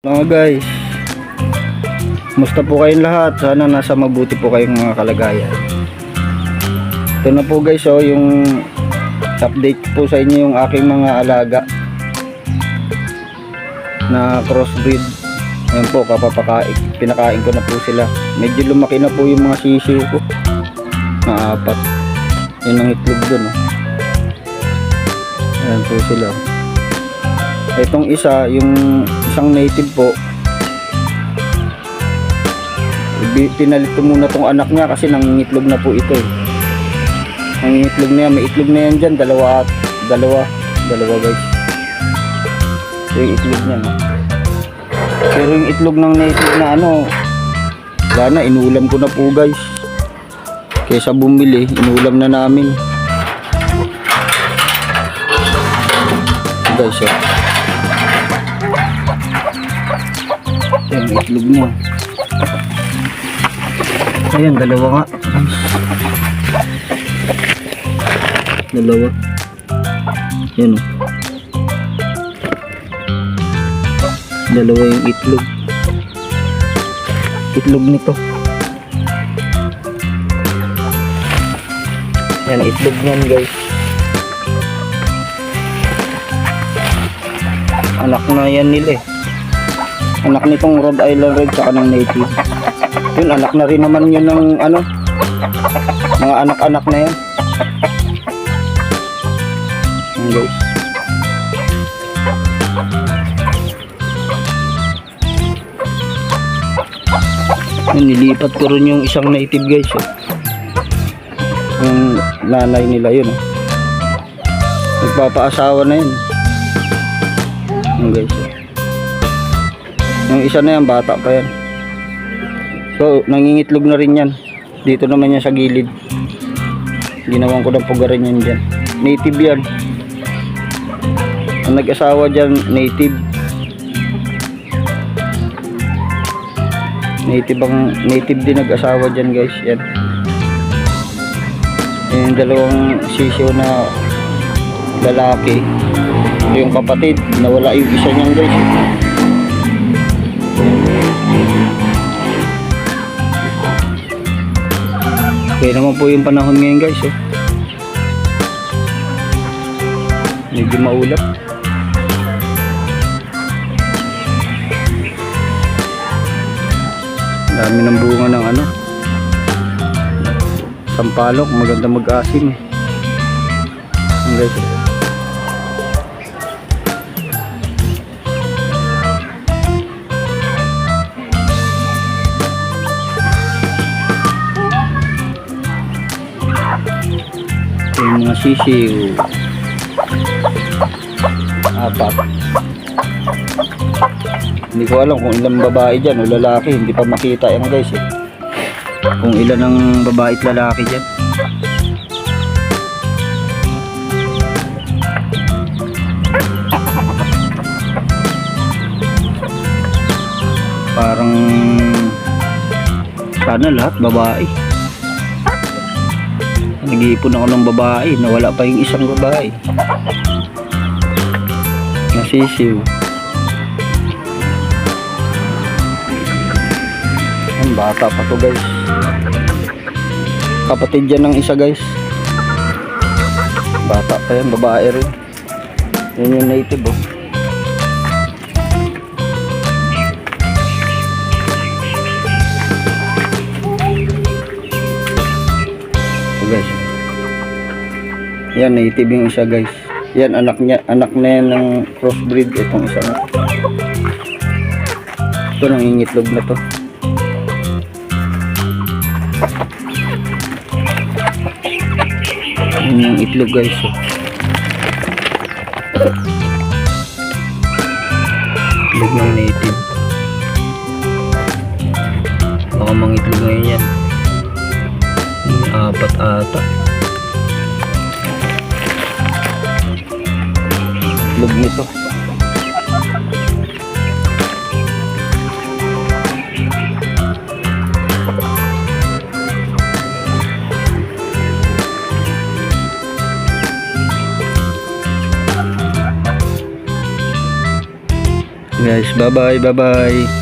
Mga guys, musta po kayong lahat? Sana nasa mabuti po kayong mga kalagayan. Ito na po guys, yung update po sa inyo yung aking mga alaga na crossbreed. Ayan po, pinakain ko na po sila. Medyo lumaki na po yung mga sisiw ko na 4. Yan ang itlog dun. Ayan po sila. Itong isa, yung isang native po, pinalit ko muna tong anak niya kasi nangingitlog na po ito. Nangingitlog na yan, may itlog na yan dyan, dalawa guys. Ito yung itlog niya, no? Pero yung itlog ng native na wala na, inulam ko na po guys. Kaysa bumili, inulam na namin. Guys, yung itlog niya. Ayan, dalawa nga. Dalawa. Yan o. Dalawa yung itlog. Itlog nito. Yan, itlog niyan guys. Anak na yan nila eh. Anak nitong Rhode Island Red saka ng native. Yun, anak na rin naman yun ng mga anak-anak na yan. Yan guys. Yan, nilipat ko rin yung isang native guys. Yung nanay nila yun. Nagpapaasawa na yun. Yan guys. Yung isa na yan, bata pa yan. So, nangingitlog na rin yan. Dito naman yan sa gilid. Ginawan ko ng pugaran yan dyan. Native yan. Ang nag-asawa dyan, native. Native din nag-asawa dyan guys. Yan. Yung dalawang sisiyo na lalaki. Yung kapatid, nawala yung isa niyan guys. Okay naman po yung panahon ngayon guys. Medyo maulap. Dami ng bunga ng sampalok, maganda mag-asim. Guys. Yung mga sisiw 4. Hindi ko alam kung ilang babae dyan o lalaki, hindi pa makita yan guys kung ilan ang babae at lalaki dyan. Parang sana lahat babae. Nag-iipon ako ng babae, nawala pa yung isang babae. Nasisiw. Ang bata pa to guys. Kapatid yan ng isa guys. Bata pa yan, babae rin. Yan yung native guys. Yan, native yung isa guys. Yan, anak na yan ng crossbreed. Itong isa na ito, nangingitlog na to. Yan yung itlog guys. Itlog ng native. Baka mangitlog ngayon yan. 4 ata. Itlog nito. guys. Bye bye.